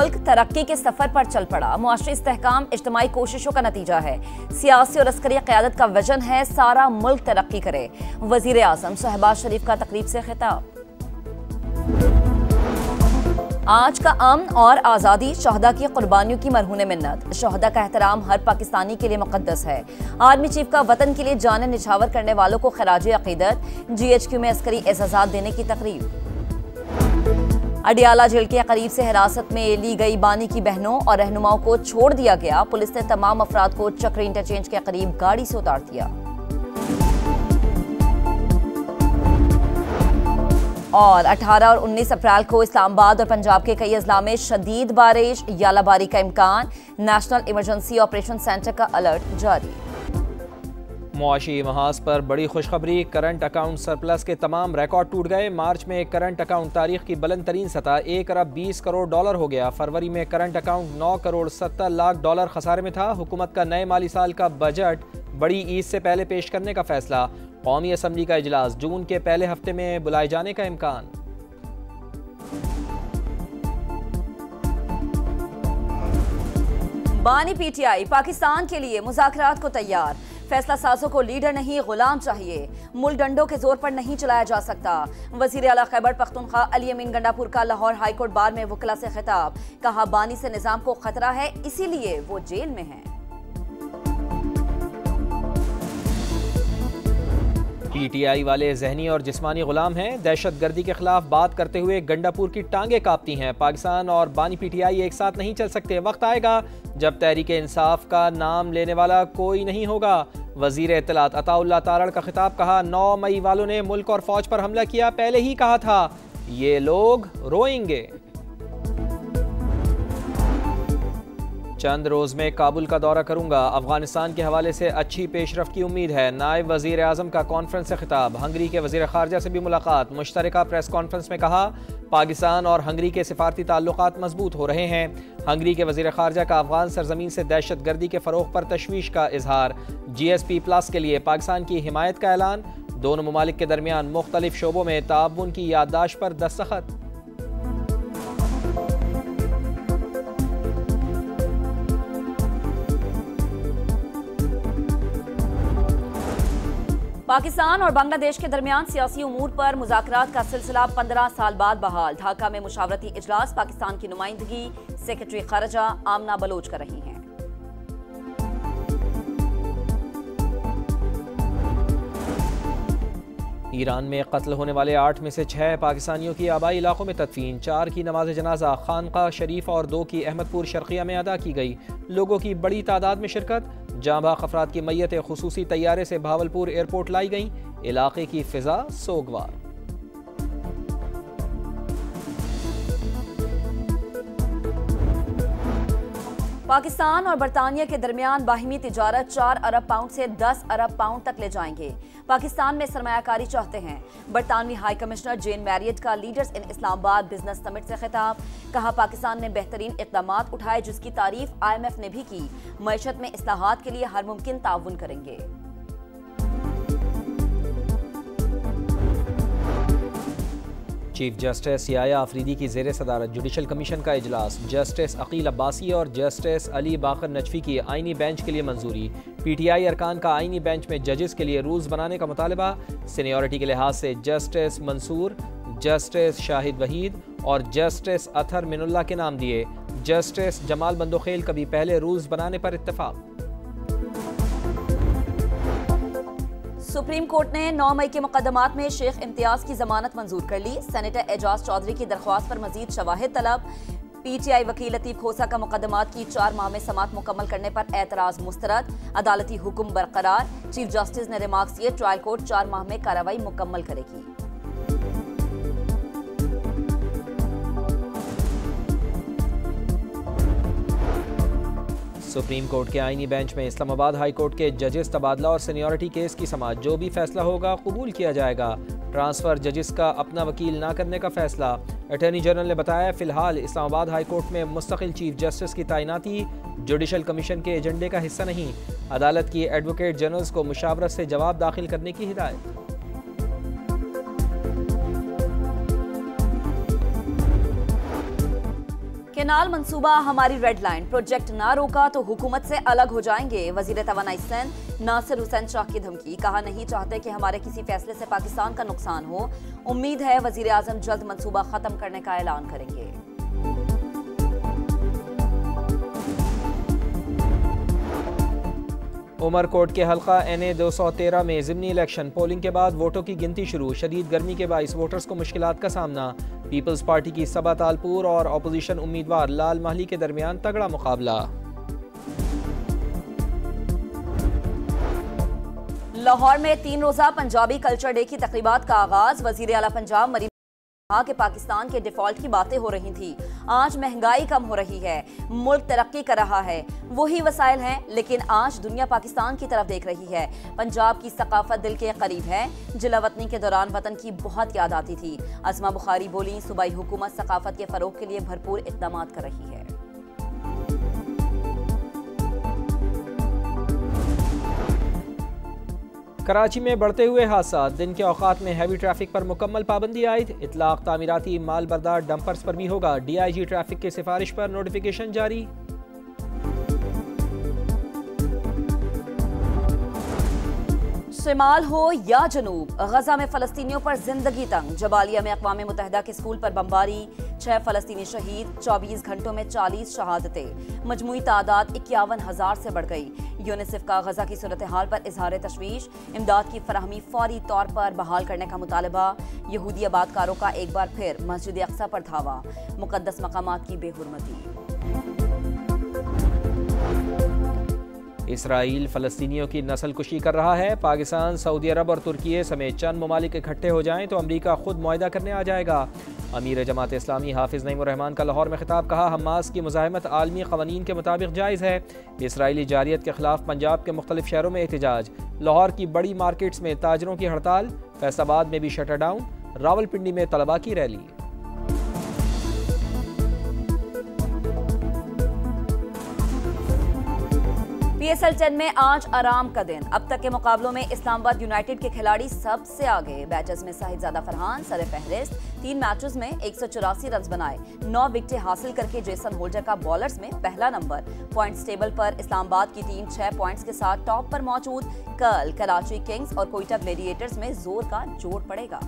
मुल्क तरक्की के सफर पर चल पड़ा। मुआशरी इस्तेहकाम इज्तिमाई कोशिशों का नतीजा है। सियासी और अस्करी क़यादत का विजन है सारा मुल्क तरक्की करे। वज़ीर आज़म शहबाज शरीफ का तकरीब से खिताब। आज का अमन और आज़ादी शहदा की कुर्बानियों की मरहून मिन्नत। शहदा का एहतराम हर पाकिस्तानी के लिए मुक़द्दस है। आर्मी चीफ का वतन के लिए जान निछावर करने वालों को खराजे अक़ीदत। GHQ में अस्करी एज़ाज़ात देने की तकरीब। अडियाला जेल के करीब से हिरासत में ली गई बानी की बहनों और रहनुमाओं को छोड़ दिया गया। पुलिस ने तमाम अफराद को चक्री इंटरचेंज के करीब गाड़ी से उतार दिया। और 18 और 19 अप्रैल को इस्लामाबाद और पंजाब के कई अजला में शदीद बारिश, यालाबारी का इम्कान। नेशनल इमरजेंसी ऑपरेशन सेंटर का अलर्ट जारी। मुआशी महाज पर बड़ी खुशखबरी, करंट अकाउंट सरप्लस के तमाम रिकॉर्ड टूट गए। मार्च में करंट अकाउंट तारीख की बुलंद तरीन सतह 1 अरब 20 करोड़ डॉलर हो गया। फरवरी में current account 9 crore 70 lakh dollar खसारे में था। हुकूमत का नए माली साल का बजट बड़ी ईद से पहले पेश करने का फैसला। कौमी असम्बली का इजलास जून के पहले हफ्ते में बुलाए जाने का इम्कान। बानी PTI पाकिस्तान के लिए मुज़ाकरात को तैयार। फैसला साजों को लीडर नहीं गुलाम चाहिए। मुल्क डंडों के जोर पर नहीं चलाया जा सकता। वज़ीर आला खैबर पख्तूनख्वा अली अमीन गंडापुर का लाहौर हाईकोर्ट बार में वकला से खिताब। कहा बानी से निजाम को खतरा है, इसीलिए वो जेल में है। PTI वाले जहनी और जिस्मानी गुलाम हैं। दहशत गर्दी के खिलाफ बात करते हुए गंडापुर की टांगे कांपती हैं। पाकिस्तान और बानी PTI एक साथ नहीं चल सकते। वक्त आएगा जब तहरीक इंसाफ का नाम लेने वाला कोई नहीं होगा। वजीर इत्तलात अताउल्लाह तारड़ का खिताब। कहा 9 मई वालों ने मुल्क और फौज पर हमला किया, पहले ही कहा था ये लोग रोएंगे। चंद रोज में काबुल का दौरा करूंगा। अफगानिस्तान के हवाले से अच्छी पेशरफ्त की उम्मीद है। नायब वजीर आजम का कॉन्फ्रेंस से खिताब। हंगरी के वजीर खारजा से भी मुलाकात। मुश्तरका प्रेस कॉन्फ्रेंस में कहा पाकिस्तान और हंगरी के सिफारती ताल्लुकात मजबूत हो रहे हैं। हंगरी के वजीर खारजा का अफगान सरजमीन से दहशत गर्दी के फरोग पर तशवीश का इजहार। GSP+ के लिए पाकिस्तान की हिमायत का ऐलान। दोनों ममालिक के दरमियान मुख्तलिफ शोबों में ताउन की याददाश्त पर दस्तखत। पाकिस्तान और बांग्लादेश के दरमियान सियासी उमूर पर मुज़ाकरात का सिलसिला 15 साल बाद बहाल। ढाका में मुशावरती इजलास। पाकिस्तान की नुमाइंदगी सेक्रेटरी खारजा आमना बलोच कर रही हैं। ईरान में कत्ल होने वाले 8 में से 6 पाकिस्तानियों की आबाई इलाकों में तदफीन। 4 की नमाज जनाजा खानका शरीफ और 2 की अहमदपुर शर्किया में अदा की गई। लोगों की बड़ी तादाद में शिरकत। जांबाग अफराद की मैयतें खुसूसी तैयारे से भावलपुर एयरपोर्ट लाई गईं। इलाके की फिजा सोगवार। पाकिस्तान और बरतानिया के दरमियान बाहिमी तिजारत 4 अरब पाउंड से 10 अरब पाउंड तक ले जाएंगे। पाकिस्तान में सरमायाकारी चाहते हैं। बरतानवी हाई कमिश्नर जेन मैरियट का leaders in Islamabad business summit से खिताब। कहा पाकिस्तान ने बेहतरीन इक़दामात उठाए जिसकी तारीफ IMF ने भी की। मईशत में इस्लाहात के लिए हर मुमकिन ताउन करेंगे। चीफ जस्टिस याया आफरीदी की ज़ेर सदारत जुडिशल कमीशन का इजलास। जस्टिस अकील अब्बासी और जस्टिस अली बाकर नजफी की आइनी बेंच के लिए मंजूरी। PTI अरकान का आइनी बेंच में जजेस के लिए रूल्स बनाने का मुतालबा। सीनियरिटी के लिहाज से जस्टिस मंसूर, जस्टिस शाहिद वहीद और जस्टिस अथर मिनुल्लाह के नाम दिए। जस्टिस जमाल बंदोखेल कभी पहले रूल्स बनाने पर इत्तेफाक। सुप्रीम कोर्ट ने 9 मई के मुकदमात में शेख इम्तियाज की जमानत मंजूर कर ली। सेनेटर एजाज चौधरी की दरख्वास्त पर मजीद शवाहिद तलब। PTI वकील लतीफ खोसा का मुकदमात की 4 माह में समात मुकम्मल करने पर एतराज मुस्तरद। अदालती हुक्म बरकरार। चीफ जस्टिस ने रिमार्क्स दिए ट्रायल कोर्ट 4 माह में कार्रवाई मुकम्मल करेगी। सुप्रीम कोर्ट के आईनी बेंच में इस्लामाबाद हाई कोर्ट के जजेस तबादला और सीनियरिटी केस की समाअत। जो भी फैसला होगा कबूल किया जाएगा। ट्रांसफर जजेस का अपना वकील ना करने का फैसला। अटॉर्नी जनरल ने बताया फिलहाल इस्लामाबाद हाई कोर्ट में मुस्तकिल चीफ जस्टिस की तैनाती जुडिशल कमीशन के एजेंडे का हिस्सा नहीं। अदालत की एडवोकेट जनरल्स को मुशावरत से जवाब दाखिल करने की हिदायत। केनाल मंसूबा हमारी रेड लाइन, प्रोजेक्ट ना रोका तो हुकूमत से अलग हो जाएंगे। वजीर तवानाई सिंध नासिर हुसैन शाह की धमकी, कहा नहीं चाहते कि हमारे किसी फैसले से पाकिस्तान का नुकसान हो। उम्मीद है वजीर आजम जल्द मंसूबा खत्म करने का ऐलान करेंगे। उमरकोट के हल्का NA 213 में ज़िमनी इलेक्शन पोलिंग के बाद वोटों की गिनती शुरू। शदीद गर्मी के बाइस वोटर्स को मुश्किलात का सामना। पीपल्स पार्टी की सबा तालपुर और अपोजिशन उम्मीदवार लाल महली के दरमियान तगड़ा मुकाबला। लाहौर में 3 रोज़ा पंजाबी कल्चर डे की तकरीबात का आगाज। वजीर आला पंजाब मरीम कहा कि पाकिस्तान के डिफॉल्ट की बातें हो रही थी, आज महंगाई कम हो रही है, मुल्क तरक्की कर रहा है, वही वसाइल हैं, लेकिन आज दुनिया पाकिस्तान की तरफ देख रही है। पंजाब की सकाफत दिल के करीब है। जिला वतनी के दौरान वतन की बहुत याद आती थी। असमा बुखारी बोली, सूबाई हुकूमत सकाफत के फरोग के लिए भरपूर इक़दाम कर रही है। कराची में बढ़ते हुए हादसा, दिन के औकात में हैवी ट्रैफिक पर मुकम्मल पाबंदी आयद। इतलाक तामीराती माल बरदार डंपर्स पर भी होगा। DIG ट्रैफिक की सिफारिश पर नोटिफिकेशन जारी। शिमाल हो या जनूब, गजा में फलस्तीनियों पर जिंदगी तंग। जबालिया में अक़वाम मुत्तहिदा के स्कूल पर बमबारी, 6 फलस्तीनी शहीद, 24 घंटों में 40 शहादतें। मजमूई तादाद 51,000 से बढ़ गई। यूनिसेफ का गजा की सूरत हाल पर इजहार तशवीश। इमदाद की फराहमी फौरी तौर पर बहाल करने का मुतालबा। यहूदी आबादकारों का एक बार फिर मस्जिद अक्सा पर धावा। मुकद्दस मकामात की बेहुरमती। इसराइल फ़लस्तीनियों की नस्ल कुशी कर रहा है। पाकिस्तान, सऊदी अरब और तुर्की समेत चंद ममालिक इकट्ठे हो जाएं तो अमरीका खुद मुआहदा करने आ जाएगा। अमीर जमात इस्लामी हाफिज़ नईमुर रहमान का लाहौर में खिताब, कहा हमास की मुज़ाहमत आलमी क़वानीन के मुताबिक जायज़ है। इसराइली जारियत के खिलाफ पंजाब के मुख्तलिफ शहरों में एहतजाज। लाहौर की बड़ी मार्केट्स में ताजरों की हड़ताल। फैसलाबाद में भी शटर डाउन। रावलपिंडी में तलबा की रैली। PSL 10 में आज आराम का दिन। अब तक के मुकाबलों में इस्लामाबाद यूनाइटेड के खिलाड़ी सबसे आगे। बैटर्स में साहिदजादा फरहान सर फहरिस्त, 3 मैचेस में 184 रन बनाए, 9 विकेटें हासिल करके जेसन होल्डर का बॉलर्स में पहला नंबर। पॉइंट्स टेबल पर इस्लामाबाद की टीम 6 पॉइंट्स के साथ टॉप पर मौजूद। कल कराची किंग्स और कोयटा ग्लेडिएटर्स में जोर का जोड़ पड़ेगा।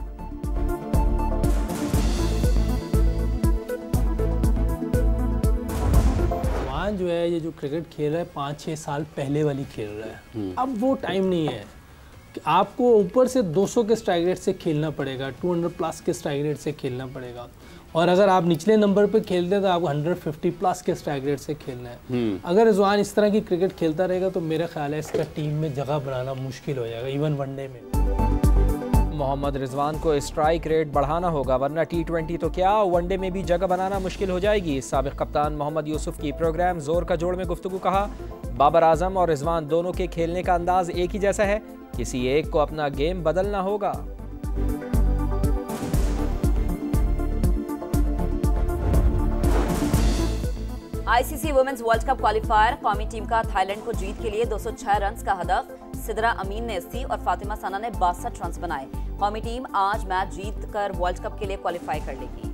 जो है ये जो क्रिकेट खेल रहा है 5-6 साल पहले वाली खेल रहा है। अब वो टाइम नहीं है कि आपको ऊपर से 200 के स्ट्राइक रेट से खेलना पड़ेगा, 200 प्लस के स्ट्राइक रेट से खेलना पड़ेगा, और अगर आप निचले नंबर पे खेलते हैं तो आपको 150 प्लस के स्ट्राइक रेट से खेलना है। अगर रिजवान इस तरह की क्रिकेट खेलता रहेगा तो मेरा ख्याल है इसका टीम में जगह बनाना मुश्किल हो जाएगा, इवन वनडे में। मोहम्मद रिजवान को स्ट्राइक रेट बढ़ाना होगा, वरना T20 तो क्या वनडे में भी जगह बनाना मुश्किल हो जाएगी। साबिक कप्तान मोहम्मद यूसुफ की प्रोग्राम जोर का जोड़ में गुफ्तगू, कहा बाबर आजम और रिजवान दोनों के खेलने का अंदाज एक ही जैसा है, किसी एक को अपना गेम बदलना होगा। ICC women's world cup qualifier, कौमी टीम का थाईलैंड को जीत के लिए 206 रन का हदफ। सिदरा अमीन ने 80 और फातिमा सना ने 62 रन बनाए। कौमी टीम आज मैच जीत कर वर्ल्ड कप के लिए क्वालिफाई कर लेगी।